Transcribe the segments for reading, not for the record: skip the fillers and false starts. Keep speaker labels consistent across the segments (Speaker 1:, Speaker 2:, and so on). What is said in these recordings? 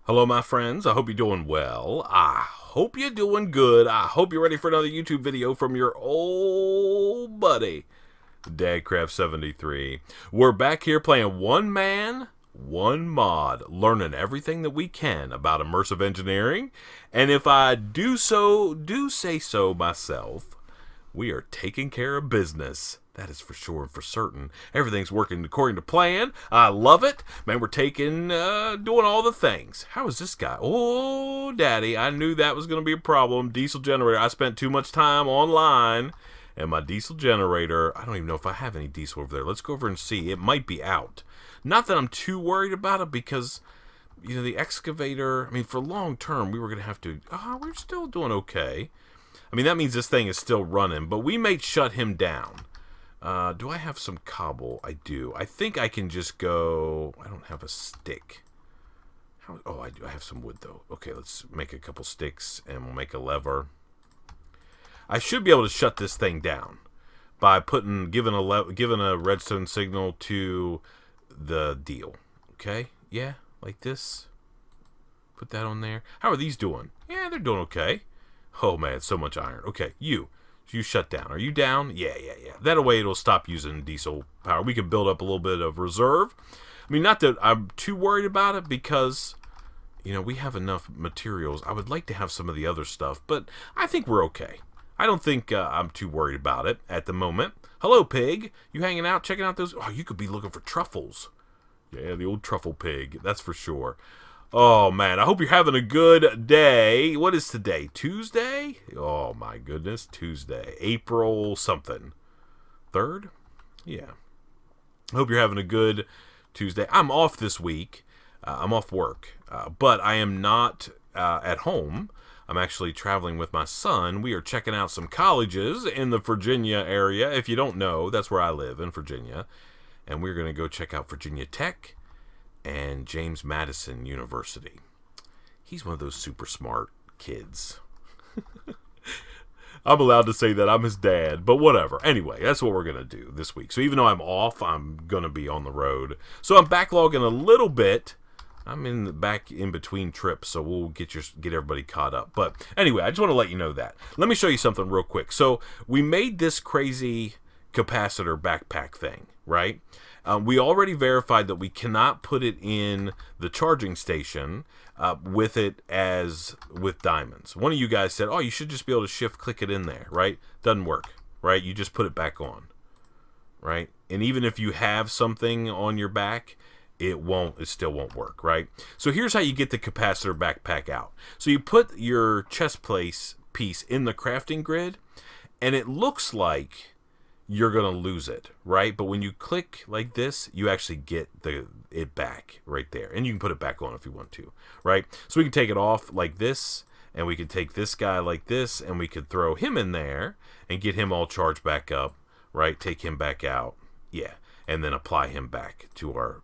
Speaker 1: Hello, my friends. I hope you're doing well. I hope you're doing good. I hope you're ready for another YouTube video from your old buddy, Dadcraft73. We're back here playing one man, one mod, learning everything that we can about immersive engineering. And if I do say so myself, we are taking care of business. That is for sure and for certain. Everything's working according to plan. I love it. Man, we're doing all the things. How is this guy? Oh, daddy, I knew that was going to be a problem. Diesel generator. I spent too much time online. And my diesel generator, I don't even know if I have any diesel over there. Let's go over and see. It might be out. Not that I'm too worried about it because, you know, the excavator, I mean, for long term, we were going to have to, we're still doing okay. I mean, that means this thing is still running, but we may shut him down. Do I have some cobble? I do. I think I can just go... I don't have a stick. I do. I have some wood, though. Okay, let's make a couple sticks, and we'll make a lever. I should be able to shut this thing down by giving a redstone signal to the deal. Okay? Yeah, like this. Put that on there. How are these doing? Yeah, they're doing okay. Oh, man, so much iron. Okay, you shut down. Are you down? Yeah. That way it'll stop using diesel power. We can build up a little bit of reserve. I mean, not that I'm too worried about it because, you know, we have enough materials. I would like to have some of the other stuff, but I think we're okay. I don't think I'm too worried about it at the moment. Hello, pig. You hanging out, checking out those? Oh, you could be looking for truffles. Yeah, the old truffle pig. That's for sure. Oh, man, I hope you're having a good day. What is today? Tuesday? Oh, my goodness, Tuesday. April something. 3rd? Yeah. I hope you're having a good Tuesday. I'm off this week. I'm off work. But I am not at home. I'm actually traveling with my son. We are checking out some colleges in the Virginia area. If you don't know, that's where I live, in Virginia. And we're going to go check out Virginia Tech and James Madison University. He's one of those super smart kids. I'm allowed to say that I'm his dad, but whatever. Anyway, that's what we're going to do this week. So even though I'm off, I'm going to be on the road. So I'm backlogging a little bit. I'm back in between trips, so we'll get everybody caught up. But anyway, I just want to let you know that. Let me show you something real quick. So we made this crazy capacitor backpack thing, right? We already verified that we cannot put it in the charging station with diamonds. One of you guys said, oh, you should just be able to shift click it in there, right? Doesn't work, right? You just put it back on, right? And even if you have something on your back, it still won't work, right? So here's how you get the capacitor backpack out. So you put your chest piece in the crafting grid, and it looks like you're going to lose it, right? But when you click like this, you actually get it back right there. And you can put it back on if you want to, right? So we can take it off like this, and we can take this guy like this, and we could throw him in there and get him all charged back up, right? Take him back out, yeah, and then apply him back to our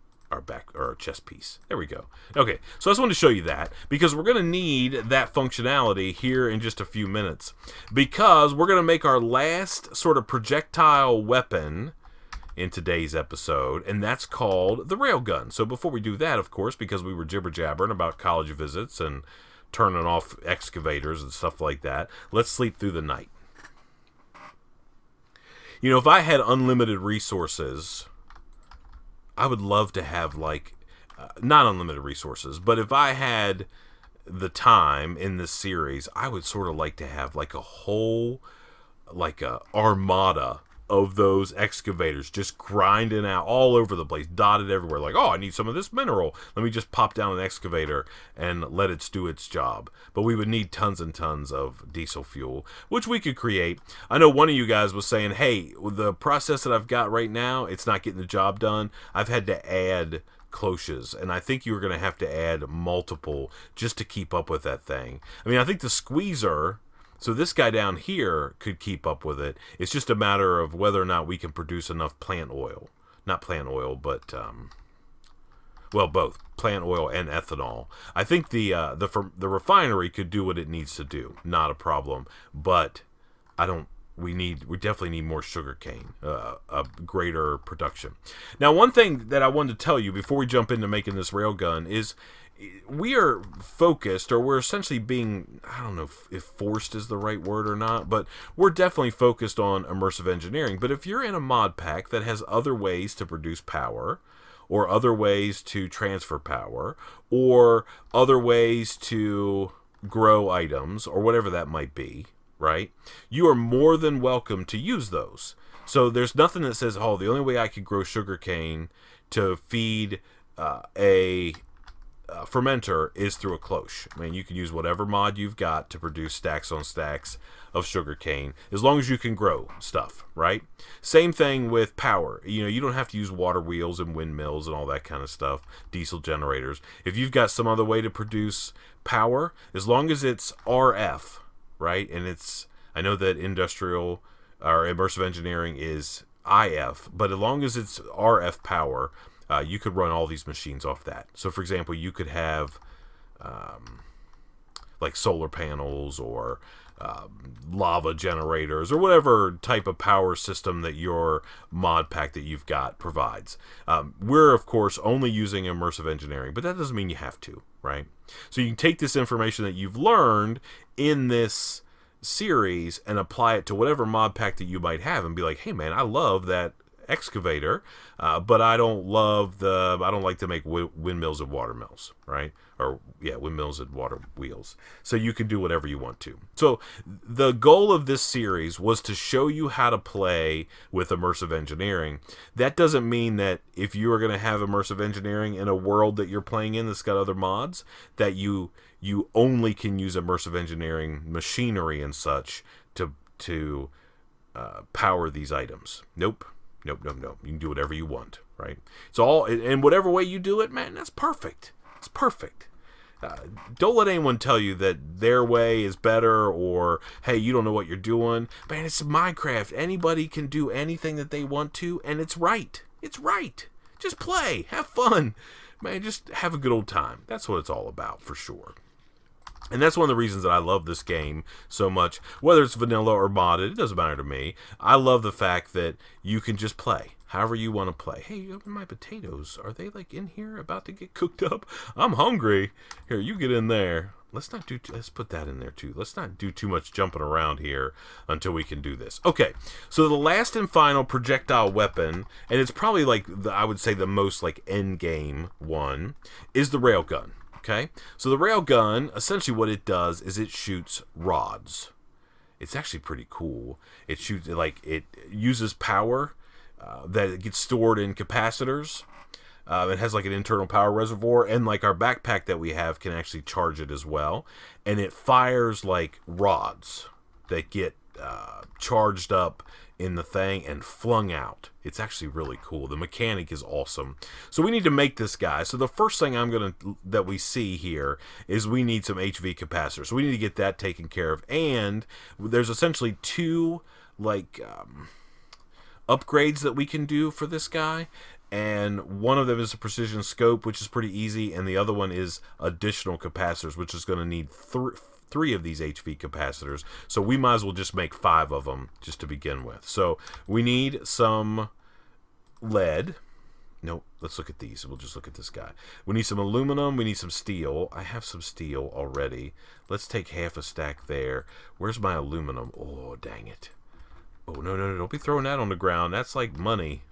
Speaker 1: chest piece. There we go. Okay, so I just wanted to show you that because we're going to need that functionality here in just a few minutes because we're going to make our last sort of projectile weapon in today's episode, and that's called the railgun. So before we do that, of course, because we were jibber-jabbering about college visits and turning off excavators and stuff like that, let's sleep through the night. You know, if I had unlimited resources, I would love to have, like, not unlimited resources, but if I had the time in this series, I would sort of like to have, like, a whole, like, a armada of those excavators just grinding out all over the place, dotted everywhere. Like, oh, I need some of this mineral. Let me just pop down an excavator and let it do its job. But we would need tons and tons of diesel fuel, which we could create. I know one of you guys was saying, hey, the process that I've got right now, it's not getting the job done. I've had to add cloches, and I think you're going to have to add multiple just to keep up with that thing. I mean, I think the squeezer... So this guy down here could keep up with it. It's just a matter of whether or not we can produce enough plant oil. Not plant oil, but, well, both. Plant oil and ethanol. I think the refinery could do what it needs to do. Not a problem. But we definitely need more sugarcane, a greater production. Now, one thing that I wanted to tell you before we jump into making this railgun is we are focused, or we're essentially being, I don't know if forced is the right word or not, but we're definitely focused on immersive engineering. But if you're in a mod pack that has other ways to produce power, or other ways to transfer power, or other ways to grow items, or whatever that might be, right? You are more than welcome to use those. So there's nothing that says, oh, the only way I could grow sugarcane to feed a fermenter is through a cloche. I mean, you can use whatever mod you've got to produce stacks on stacks of sugarcane, as long as you can grow stuff, right? Same thing with power. You know, you don't have to use water wheels and windmills and all that kind of stuff, diesel generators. If you've got some other way to produce power, as long as it's RF, right? And it's, I know that industrial or immersive engineering is IF, but as long as it's RF power, you could run all these machines off that. So, for example, you could have like solar panels or lava generators or whatever type of power system that your mod pack that you've got provides. We're, of course, only using immersive engineering, but that doesn't mean you have to, right? So you can take this information that you've learned in this series and apply it to whatever mod pack that you might have and be like, hey, man, I love that excavator, but I don't like to make windmills and water mills, right? Or yeah, windmills and water wheels. So you can do whatever you want to. So the goal of this series was to show you how to play with immersive engineering. That doesn't mean that if you are going to have immersive engineering in a world that you're playing in that's got other mods, that you only can use immersive engineering machinery and such to power these items. Nope. You can do whatever you want, right? It's all, in whatever way you do it, man, that's perfect. It's perfect. Don't let anyone tell you that their way is better, or, hey, you don't know what you're doing. Man, it's Minecraft. Anybody can do anything that they want to, and it's right. It's right. Just play. Have fun. Man, just have a good old time. That's what it's all about, for sure. And that's one of the reasons that I love this game so much. Whether it's vanilla or modded, it doesn't matter to me. I love the fact that you can just play however you want to play. Hey, my potatoes, are they like in here about to get cooked up? I'm hungry. Here, you get in there. Let's put that in there too. Let's not do too much jumping around here until we can do this. Okay, so the last and final projectile weapon, and it's probably like, I would say the most like end game one, is the railgun. Okay, so the railgun, essentially what it does is it shoots rods. It's actually pretty cool. It shoots, like, it uses power that gets stored in capacitors. It has like an internal power reservoir, and like our backpack that we have can actually charge it as well. And it fires like rods that get charged up in the thing and flung out. It's actually really cool. The mechanic is awesome. So we need to make this guy. So the first thing that we see here is we need some HV capacitors. So we need to get that taken care of. And there's essentially two like upgrades that we can do for this guy. And one of them is a precision scope, which is pretty easy, and the other one is additional capacitors, which is going to need three of these HV capacitors. So we might as well just make 5 of them just to begin with. So we need some lead. Nope, let's look at these. We'll just look at this guy. We need some aluminum. We need some steel. I have some steel already. Let's take half a stack there. Where's my aluminum? Oh, dang it. Oh, no, don't be throwing that on the ground. That's like money.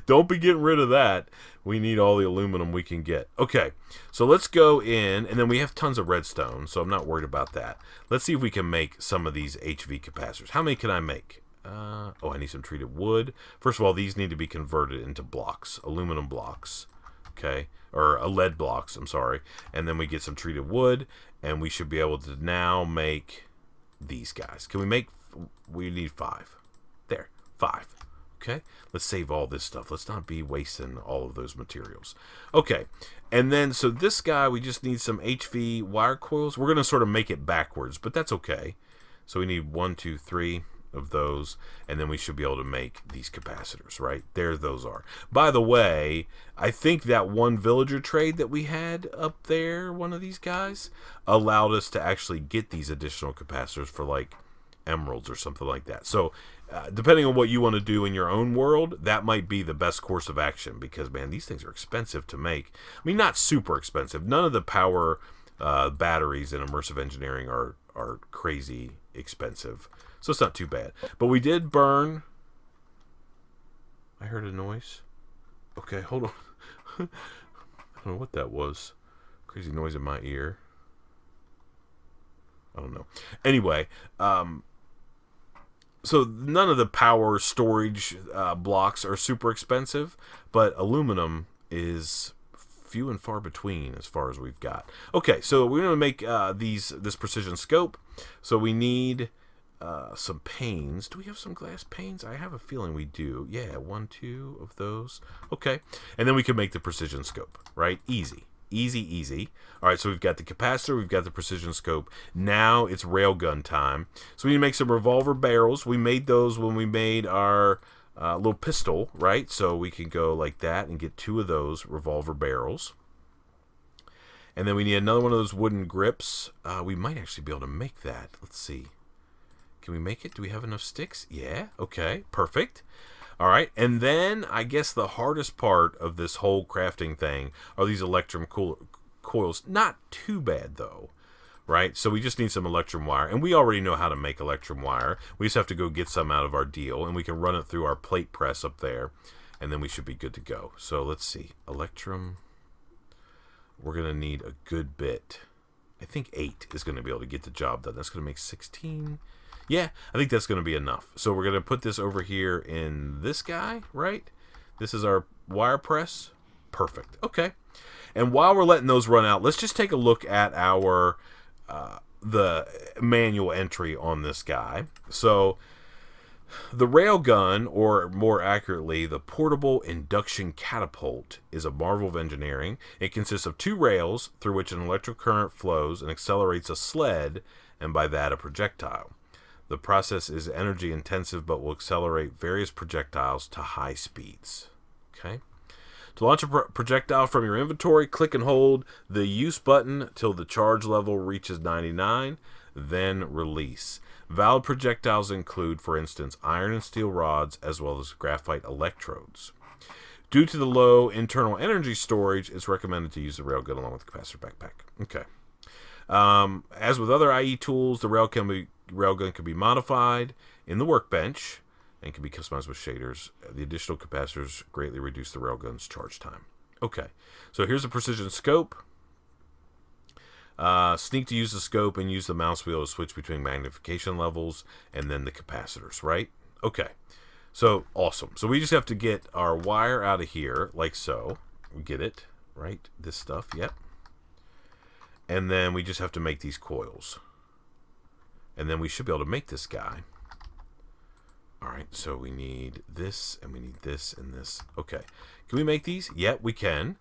Speaker 1: Don't be getting rid of that. We need all the aluminum we can get. Okay, so let's go in, and then we have tons of redstone, so I'm not worried about that. Let's see if we can make some of these HV capacitors. How many can I make? Oh, I need some treated wood. First of all, these need to be converted into blocks, aluminum blocks. Okay, or lead blocks, I'm sorry. And then we get some treated wood, and we should be able to now make these guys. Can we make... We need 5. There, 5. Okay, let's save all this stuff. Let's not be wasting all of those materials. Okay, and then so this guy, we just need some HV wire coils. We're going to sort of make it backwards, but that's okay. So we need 1, 2, 3 of those, and then we should be able to make these capacitors, right? There those are. By the way, I think that one villager trade that we had up there, one of these guys, allowed us to actually get these additional capacitors for like emeralds or something like that. So depending on what you want to do in your own world, that might be the best course of action, because, man, these things are expensive to make. I mean, not super expensive. None of the power batteries in Immersive Engineering are crazy expensive. So it's not too bad. But we did burn... I heard a noise. Okay, hold on. I don't know what that was. Crazy noise in my ear. I don't know. Anyway, so none of the power storage blocks are super expensive, but aluminum is few and far between as far as we've got. Okay, so we're going to make this precision scope. So we need some panes. Do we have some glass panes? I have a feeling we do. Yeah, 1, 2 of those. Okay, and then we can make the precision scope, right? Easy. Easy. All right, so we've got the capacitor, we've got the precision scope. Now it's railgun time. So we need to make some revolver barrels. We made those when we made our little pistol, right? So we can go like that and get 2 of those revolver barrels. And then we need another one of those wooden grips. We might actually be able to make that. Let's see. Can we make it? Do we have enough sticks? Yeah. Okay. Perfect. All right. And then I guess the hardest part of this whole crafting thing are these electrum coils. Not too bad, though. Right? So we just need some electrum wire. And we already know how to make electrum wire. We just have to go get some out of our deal. And we can run it through our plate press up there. And then we should be good to go. So let's see. Electrum. We're going to need a good bit. I think 8 is going to be able to get the job done. That's going to make 16. Yeah, I think that's going to be enough. So we're going to put this over here in this guy, right? This is our wire press. Perfect. Okay. And while we're letting those run out, let's just take a look at our the manual entry on this guy. So the railgun, or more accurately, the portable induction catapult, is a marvel of engineering. It consists of 2 rails through which an electric current flows and accelerates a sled, and by that a projectile. The process is energy intensive but will accelerate various projectiles to high speeds. Okay. To launch a projectile from your inventory, click and hold the use button till the charge level reaches 99, then release. Valid projectiles include, for instance, iron and steel rods as well as graphite electrodes. Due to the low internal energy storage, it's recommended to use the railgun along with the capacitor backpack. Okay. As with other IE tools, the railgun can be modified in the workbench and can be customized with shaders. The additional capacitors greatly reduce the railgun's charge time. Okay, so here's a precision scope. Sneak to use the scope and use the mouse wheel to switch between magnification levels and then the capacitors, right? Okay, so awesome. So we just have to get our wire out of here, like so. We get it, right? This stuff, yep. And then we just have to make these coils. And then we should be able to make this guy. Alright, so we need this, and we need this, and this. Okay. Can we make these? Yeah, we can.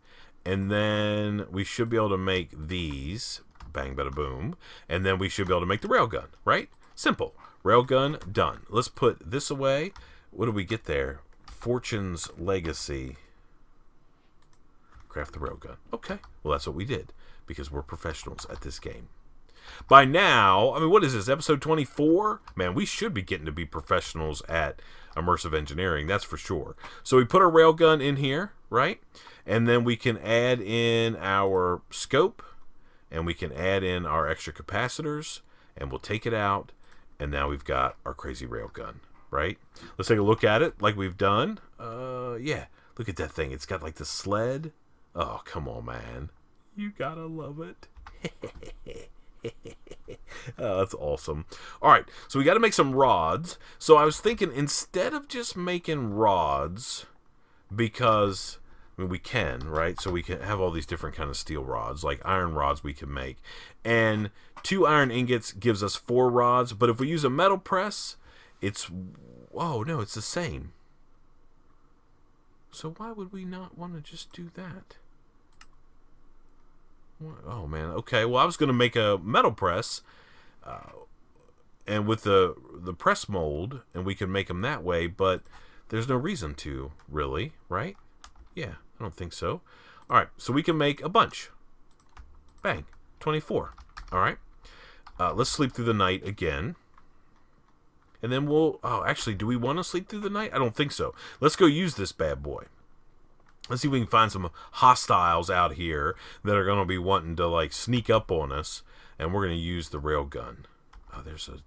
Speaker 1: And then we should be able to make these. Bang, bada, boom. And then we should be able to make the railgun, right? Simple. Railgun, done. Let's put this away. What do we get there? Fortune's Legacy. Craft the railgun. Okay. Well, that's what we did, because we're professionals at this game. By now, I mean, what is this, episode 24? Man, we should be getting to be professionals at Immersive Engineering, that's for sure. So we put our railgun in here, right? And then we can add in our scope, and we can add in our extra capacitors, and we'll take it out, and now we've got our crazy railgun, right? Let's take a look at it like we've done. Yeah, look at that thing. It's got like the sled. Oh, come on, man. You gotta love it. Oh, that's awesome. All right, so we got to make some rods. So I was thinking, instead of just making rods, because I mean we can, right? So we can have all these different kind of steel rods, like iron rods we can make, and 2 iron ingots gives us 4 rods. But if we use a metal press, it's no, it's the same. So why would we not want to just do that? Oh man, okay. Well, I was going to make a metal press, and with the press mold, and we can make them that way. But there's no reason to, really, right? Yeah, I don't think so. All right, so we can make a bunch. Bang, 24. All right. Let's sleep through the night again. And then we'll... Oh, actually, do we want to sleep through the night? I don't think so. Let's go use this bad boy. Let's see if we can find some hostiles out here that are going to be wanting to, like, sneak up on us. And we're going to use the railgun. Oh, there's a...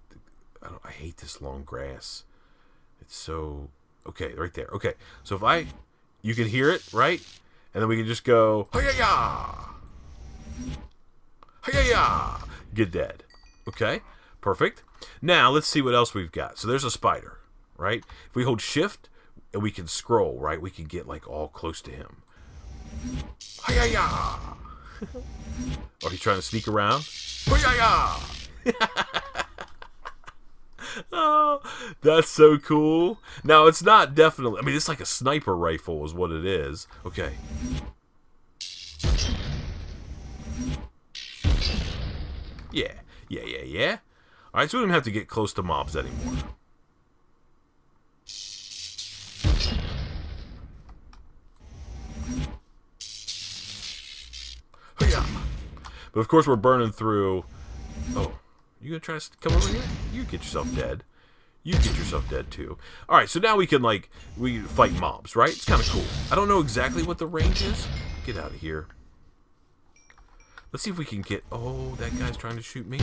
Speaker 1: I hate this long grass. It's so... Okay, right there. Okay, so if I... You can hear it, right? And then we can just go... Hi-ya-ya! Hi-ya-ya! Get dead. Okay, perfect. Now, let's see what else we've got. So there's a spider, right? If we hold shift, and we can scroll, right? We can get, like, all close to him. Hi-ya-ya! Oh, he's trying to sneak around? Hi-ya-ya! Oh, that's so cool. Now, it's not definitely... I mean, it's like a sniper rifle is what it is. Okay. Yeah. Alright, so we don't have to get close to mobs anymore. But of course we're burning through... Oh, you gonna try to come over here? You get yourself dead. You get yourself dead too. Alright, so now we can, like, we fight mobs, right? It's kind of cool. I don't know exactly what the range is. Get out of here. Let's see if we can get... Oh, that guy's trying to shoot me.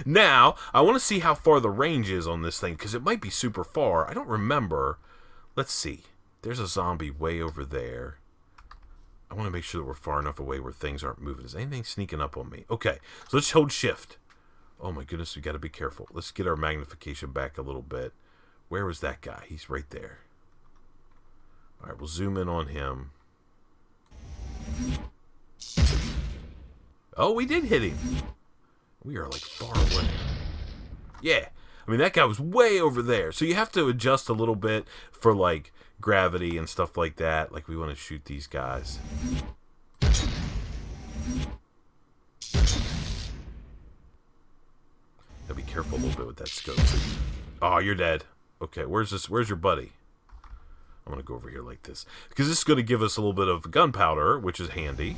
Speaker 1: Now, I want to see how far the range is on this thing, because it might be super far. I don't remember. Let's see. There's a zombie way over there. I want to make sure that we're far enough away where things aren't moving. Is anything sneaking up on me? Okay, so let's hold shift. Oh my goodness, we got to be careful. Let's get our magnification back a little bit. Where was that guy? He's right there. All right, we'll zoom in on him. Oh, we did hit him. We are, like, far away. Yeah. I mean, that guy was way over there. So you have to adjust a little bit for, like, gravity and stuff like that. Like, we want to shoot these guys. Gotta be careful a little bit with that scope. Oh, you're dead. Okay, where's your buddy? I'm going to go over here like this. Because this is going to give us a little bit of gunpowder, which is handy.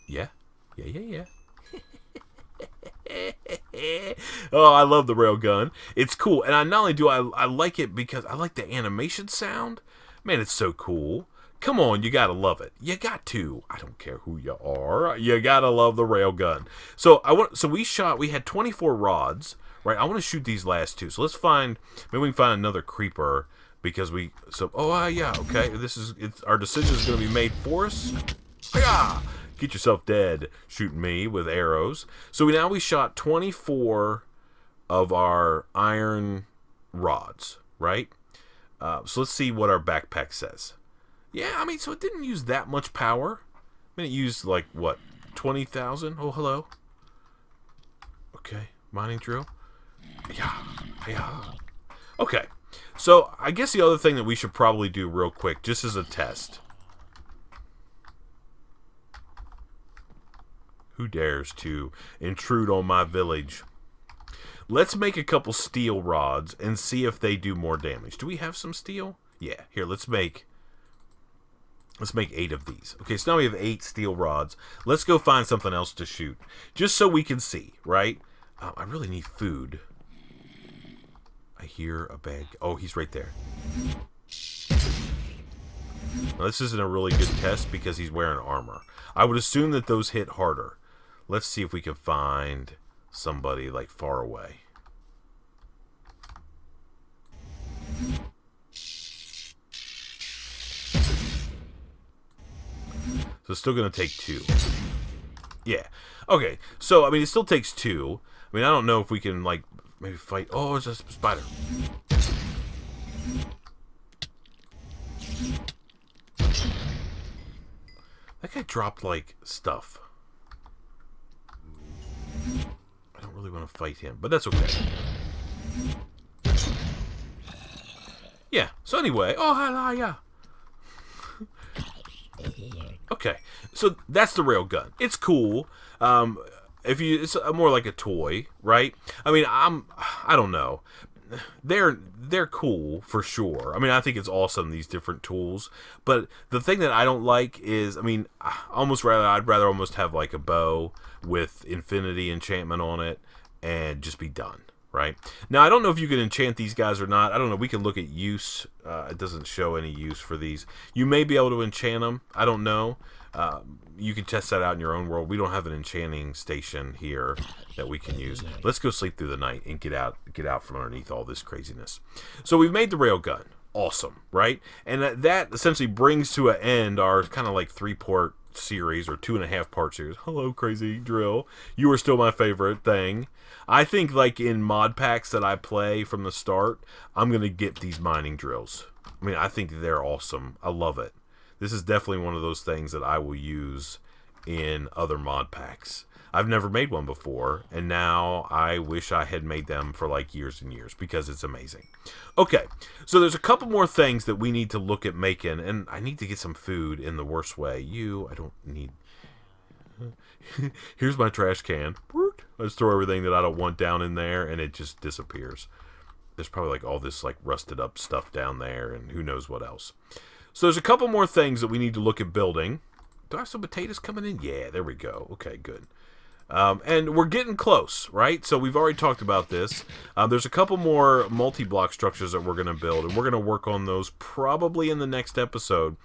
Speaker 1: Yeah. Oh, I love the railgun. It's cool. And not only do I like it because I like the animation sound. Man, it's so cool. Come on, you gotta love it. You got to. I don't care who you are. You gotta love the railgun. So we had 24 rods, right? I want to shoot these last two. So let's find, maybe we can find another creeper because yeah, okay. Our decision is gonna be made for us. Hi-ya! Get yourself dead shooting me with arrows. So now we shot 24 of our iron rods, right? So let's see what our backpack says. Yeah, I mean, so it didn't use that much power. I mean, it used, like, what, 20,000? Oh, hello. Okay, mining drill. Yeah. Okay, so I guess the other thing that we should probably do real quick, just as a test. Who dares to intrude on my village? Let's make a couple steel rods and see if they do more damage. Do we have some steel? Yeah, here, let's make 8 of these. Okay, so now we have 8 steel rods. Let's go find something else to shoot. Just so we can see, right? I really need food. I hear a bag. Oh, he's right there. Now, this isn't a really good test because he's wearing armor. I would assume that those hit harder. Let's see if we can find somebody, like, far away. So it's still going to take 2. Yeah. Okay. So, I mean, it still takes 2. I mean, I don't know if we can, like, maybe fight... Oh, it's just a spider. That guy dropped, like, stuff. I don't really want to fight him, but that's okay. Yeah. So anyway... Oh, hi, yeah. Okay, so that's the railgun. It's cool. It's more like a toy, right? I mean, I don't know. they're cool for sure. I mean, I think it's awesome, these different tools. But the thing that I don't like is, I mean, I'd rather almost have like a bow with infinity enchantment on it and just be done. Right? Now, I don't know if you can enchant these guys or not. I don't know. We can look at use. It doesn't show any use for these. You may be able to enchant them. I don't know. You can test that out in your own world. We don't have an enchanting station here that we can use. Let's go sleep through the night and get out from underneath all this craziness. So we've made the railgun. Awesome, right? And that essentially brings to an end our kind of like 3-part series or 2.5-part series. Hello, Crazy Drill. You are still my favorite thing. I think like in mod packs that I play from the start, I'm going to get these mining drills. I mean, I think they're awesome. I love it. This is definitely one of those things that I will use in other mod packs. I've never made one before, and now I wish I had made them for like years and years because it's amazing. Okay, so there's a couple more things that we need to look at making, and I need to get some food in the worst way. I don't need... Here's my trash can. Let's throw everything that I don't want down in there, and it just disappears. There's probably like all this like rusted up stuff down there, and who knows what else. So there's a couple more things that we need to look at building. Do I have some potatoes coming in? Yeah, there we go. Okay, good. And we're getting close, right? So we've already talked about this. There's a couple more multi-block structures that we're going to build, and we're going to work on those probably in the next episode.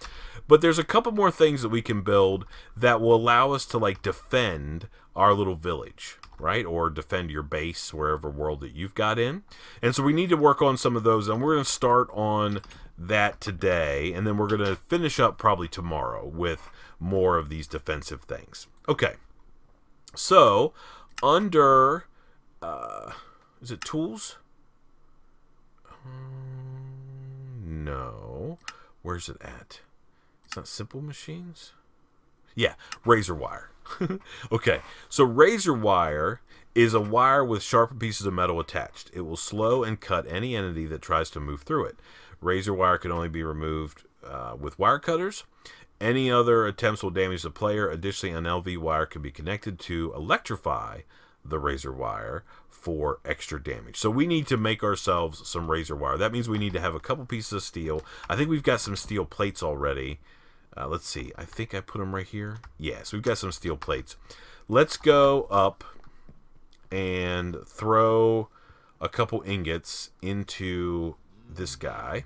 Speaker 1: But there's a couple more things that we can build that will allow us to like defend our little village, right? Or defend your base, wherever world that you've got in. And so we need to work on some of those, and we're going to start on that today, and then we're going to finish up probably tomorrow with more of these defensive things. Okay. So, under, is it tools? No. Where's it at? It's not simple machines? Yeah, razor wire. Okay, so razor wire is a wire with sharpened pieces of metal attached. It will slow and cut any entity that tries to move through it. Razor wire can only be removed with wire cutters. Any other attempts will damage the player. Additionally, an LV wire can be connected to electrify the razor wire for extra damage. So we need to make ourselves some razor wire. That means we need to have a couple pieces of steel. I think we've got some steel plates already. Let's see. I think I put them right here. Yeah, so we've got some steel plates. Let's go up and throw a couple ingots into this guy.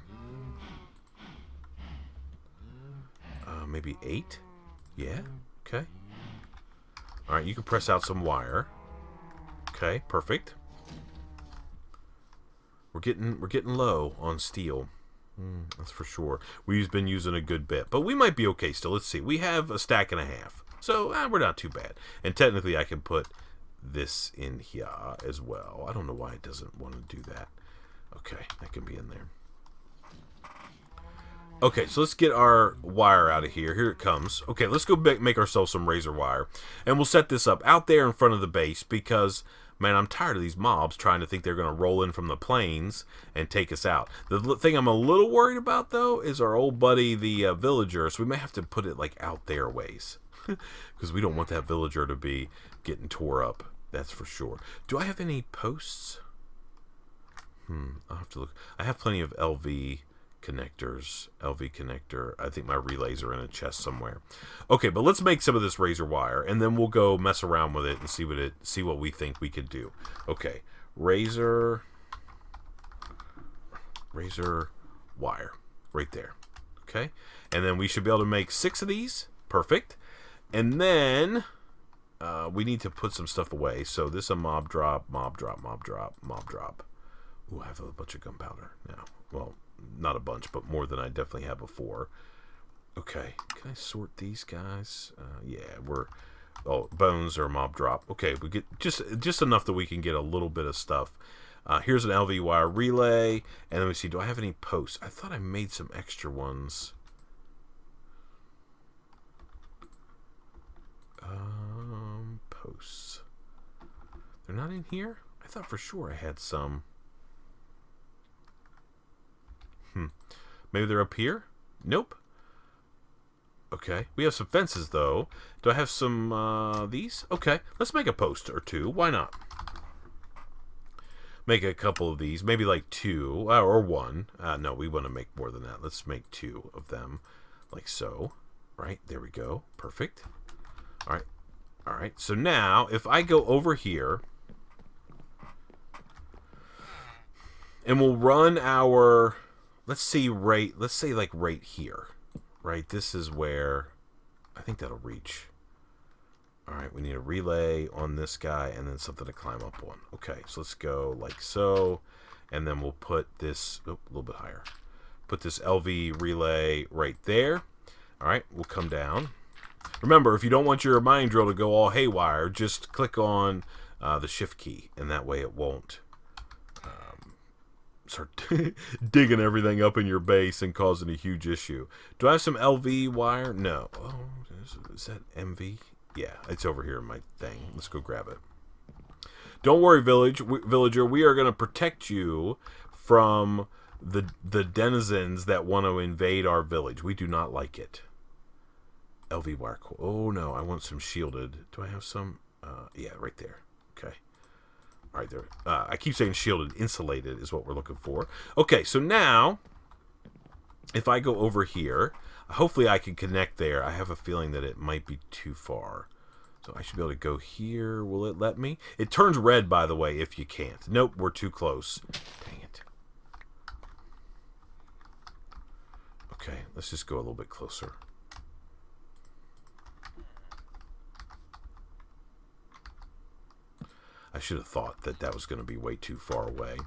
Speaker 1: Maybe 8? Yeah, okay. Alright, you can press out some wire. Okay, perfect. We're getting low on steel. That's for sure. We've been using a good bit, but we might be okay still. Let's see. We have a stack and a half. So, we're not too bad. And technically I can put this in here as well. I don't know why it doesn't want to do that. Okay, that can be in there. Okay, so let's get our wire out of here. Here it comes. Okay, let's go make ourselves some razor wire. And we'll set this up out there in front of the base because, man, I'm tired of these mobs trying to think they're going to roll in from the plains and take us out. The thing I'm a little worried about, though, is our old buddy, the villager. So we may have to put it, like, out there ways. Because we don't want that villager to be getting tore up. That's for sure. Do I have any posts? I'll have to look. I have plenty of LV connectors. LV connector. I think my relays are in a chest somewhere. Okay, but let's make some of this razor wire, and then we'll go mess around with it and see what we think we could do. Okay, razor wire right there. Okay, and then we should be able to make 6 of these. Perfect. And then we need to put some stuff away. So this is a mob drop. Ooh, I have a bunch of gunpowder now. Well, not a bunch, but more than I definitely had before. Okay, can I sort these guys? Yeah, bones or mob drop. Okay, we get just enough that we can get a little bit of stuff. Here's an LV wire relay, and then we see, do I have any posts? I thought I made some extra ones. Posts. They're not in here? I thought for sure I had some. Maybe they're up here? Nope. Okay. We have some fences, though. Do I have some, these? Okay. Let's make a post or two. Why not? make a couple of these, maybe like 2 or 1. No, we want to make more than that. Let's make 2 of them, like so. Right, there we go. Perfect. All right. All right. So now, if I go over here, and we'll run our, let's say like right here. Right, this is where I think that'll reach. All right, we need a relay on this guy and then something to climb up on. Okay, so let's go like so, and then we'll put this a little bit higher. Put this LV relay right there. All right, we'll come down. Remember, if you don't want your mining drill to go all haywire, just click on the shift key, and that way it won't start digging everything up in your base and causing a huge issue. Do I have some LV wire? No. Oh, is that MV? Yeah, it's over here in my thing. Let's go grab it. Don't worry, villager. We are going to protect you from the denizens that want to invade our village. We do not like it. LV wire. Oh, no. I want some shielded. Do I have some? Yeah, right there. Okay. All right, there. I keep saying shielded. Insulated is what we're looking for. Okay, so now, if I go over here, hopefully I can connect there. I have a feeling that it might be too far. So I should be able to go here. Will it let me? It turns red, by the way, if you can't. Nope, we're too close. Dang it. Okay, let's just go a little bit closer. I should have thought that that was going to be way too far away.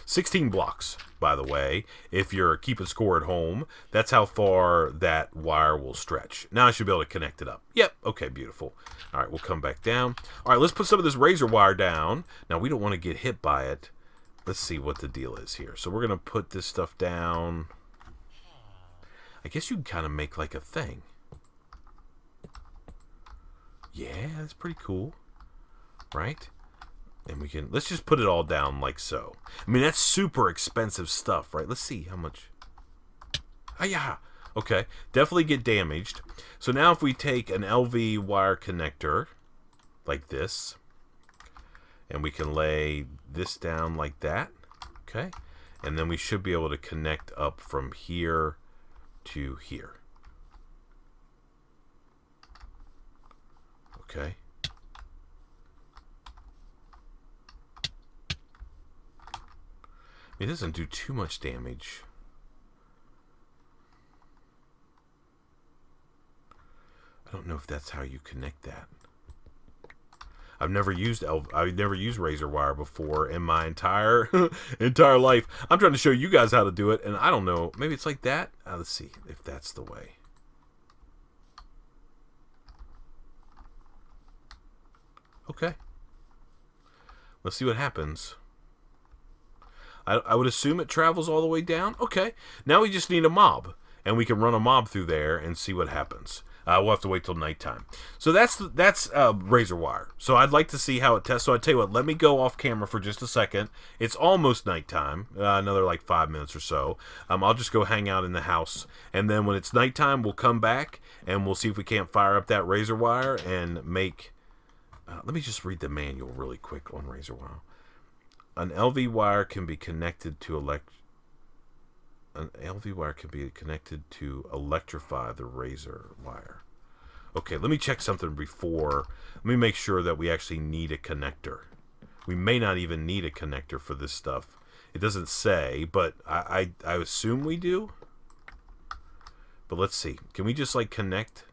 Speaker 1: 16 blocks, by the way. If you're keeping score at home, that's how far that wire will stretch. Now I should be able to connect it up. Yep. Okay, beautiful. All right, we'll come back down. All right, let's put some of this razor wire down. Now, we don't want to get hit by it. Let's see what the deal is here. So we're going to put this stuff down. I guess you can kind of make like a thing. Yeah, that's pretty cool. Right? And we can, let's just put it all down like so. I mean, that's super expensive stuff, right? Let's see how much. Ah, yeah. Okay. Definitely get damaged. So now if we take an LV wire connector like this, and we can lay this down like that. Okay. And then we should be able to connect up from here to here. Okay. It doesn't do too much damage. I don't know if that's how you connect that. I've never used razor wire before in my entire life. I'm trying to show you guys how to do it, and I don't know. Maybe it's like that. Let's see if that's the way. Okay. Let's see what happens. I would assume it travels all the way down. Okay. Now we just need a mob. And we can run a mob through there and see what happens. We'll have to wait till nighttime. So that's razor wire. So I'd like to see how it tests. So I tell you what, let me go off camera for just a second. It's almost nighttime. Another like 5 minutes or so. I'll just go hang out in the house. And then when it's nighttime, we'll come back and we'll see if we can't fire up that razor wire and make... let me just read the manual really quick on razor wire. An LV wire can be connected to electrify the razor wire. Okay, let me check something before. Let me make sure that we actually need a connector. We may not even need a connector for this stuff. It doesn't say, but I assume we do. But let's see. Can we just like connect?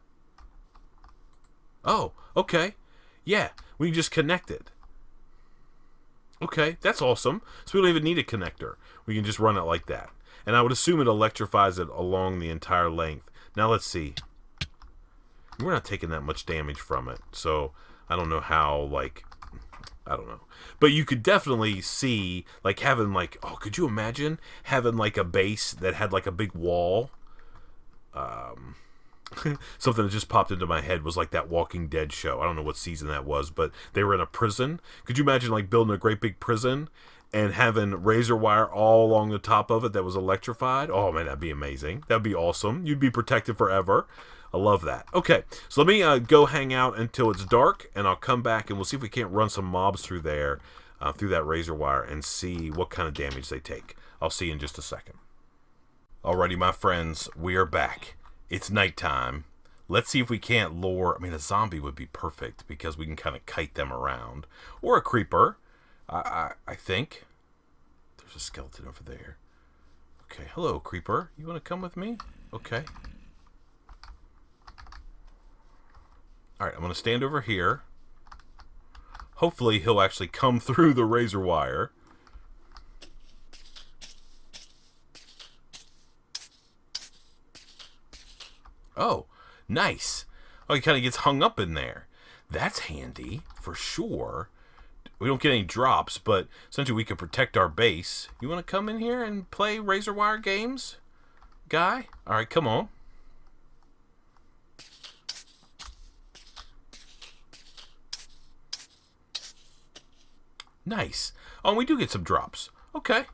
Speaker 1: Oh, okay. Yeah, we can just connect it. Okay, that's awesome. So we don't even need a connector. We can just run it like that. And I would assume it electrifies it along the entire length. Now let's see. We're not taking that much damage from it. So I don't know how, like, I don't know. But you could definitely see, like, having, like, oh, could you imagine having, like, a base that had, like, a big wall? Something that just popped into my head was like that Walking Dead show. I don't know what season that was, but they were in a prison. Could you imagine like building a great big prison and having razor wire all along the top of it that was electrified? Oh man, that'd be amazing. That'd be awesome. You'd be protected forever. I love that. Okay, so let me go hang out until it's dark, and I'll come back and we'll see if we can't run some mobs through there through that razor wire and see what kind of damage they take. I'll see you in just a second. Alrighty, my friends, we are back. It's nighttime. Let's see if we can't lure... I mean, a zombie would be perfect because we can kind of kite them around. Or a creeper, I think. There's a skeleton over there. Okay, hello, creeper. You want to come with me? Okay. Alright, I'm going to stand over here. Hopefully, he'll actually come through the razor wire. Oh, nice. Oh, he kind of gets hung up in there. That's handy, for sure. We don't get any drops, but essentially we can protect our base. You want to come in here and play razor wire games, guy? All right, come on. Nice. Oh, and we do get some drops. Okay.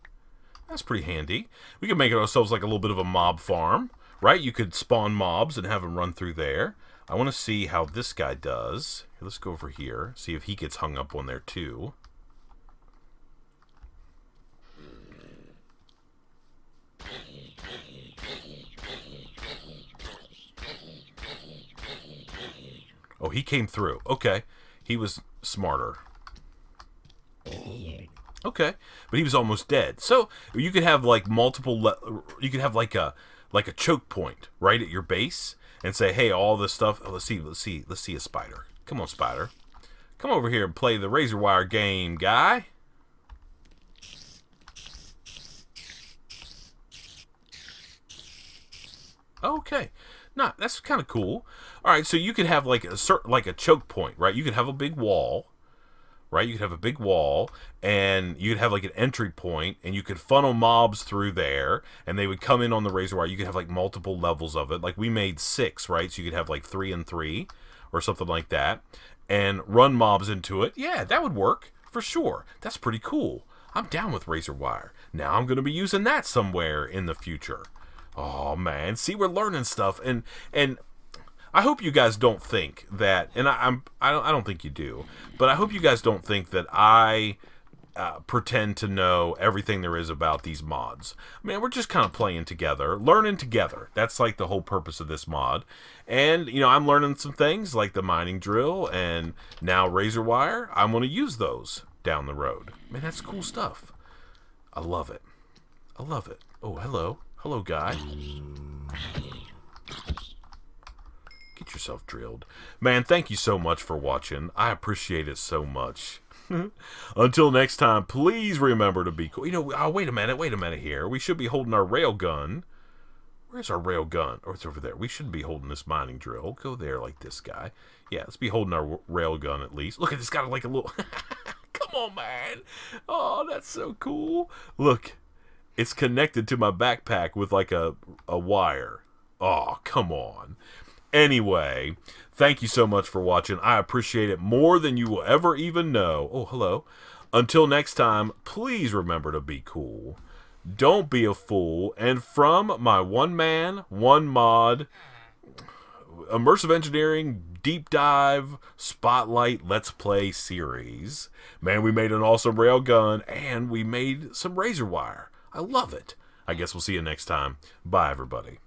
Speaker 1: That's pretty handy. We can make ourselves like a little bit of a mob farm, right? You could spawn mobs and have them run through there. I want to see how this guy does. Here, let's go over here, see if he gets hung up on there too. Oh, he came through. Okay. He was smarter. Okay, but he was almost dead. So you could have like multiple. You could have like a choke point right at your base, and say, hey, all this stuff. Oh, let's see a spider. Come on, spider. Come over here and play the razor wire game, guy. Okay, nah, that's kind of cool. All right, so you could have like a choke point, right? You could have a big wall. Right, you could have a big wall, and you'd have like an entry point, and you could funnel mobs through there, and they would come in on the razor wire. You could have like multiple levels of it. Like we made 6, right? So you could have like 3 and 3, or something like that, and run mobs into it. Yeah, that would work for sure. That's pretty cool. I'm down with razor wire. Now I'm going to be using that somewhere in the future. Oh man, see, we're learning stuff, and I hope you guys don't think that, and I don't think you do, but I hope you guys don't think that I pretend to know everything there is about these mods. I mean, we're just kind of playing together, learning together. That's like the whole purpose of this mod. And, you know, I'm learning some things like the mining drill and now razor wire. I'm going to use those down the road. Man, that's cool stuff. I love it. I love it. Oh, hello. Hello, guy. Get yourself drilled. Man, thank you so much for watching. I appreciate it so much. Until next time, please remember to be cool. You know, oh, wait a minute here. We should be holding our rail gun. Where's our rail gun? Oh, it's over there. We should be holding this mining drill. Go there like this guy. Yeah, let's be holding our rail gun at least. Look, it's got like a little... Come on, man. Oh, that's so cool. Look, it's connected to my backpack with like a wire. Oh, come on. Anyway, thank you so much for watching. I appreciate it more than you will ever even know. Oh, hello. Until next time, please remember to be cool. Don't be a fool. And from my one man, one mod, Immersive Engineering Deep Dive Spotlight Let's Play series. Man, we made an awesome railgun and we made some razor wire. I love it. I guess we'll see you next time. Bye, everybody.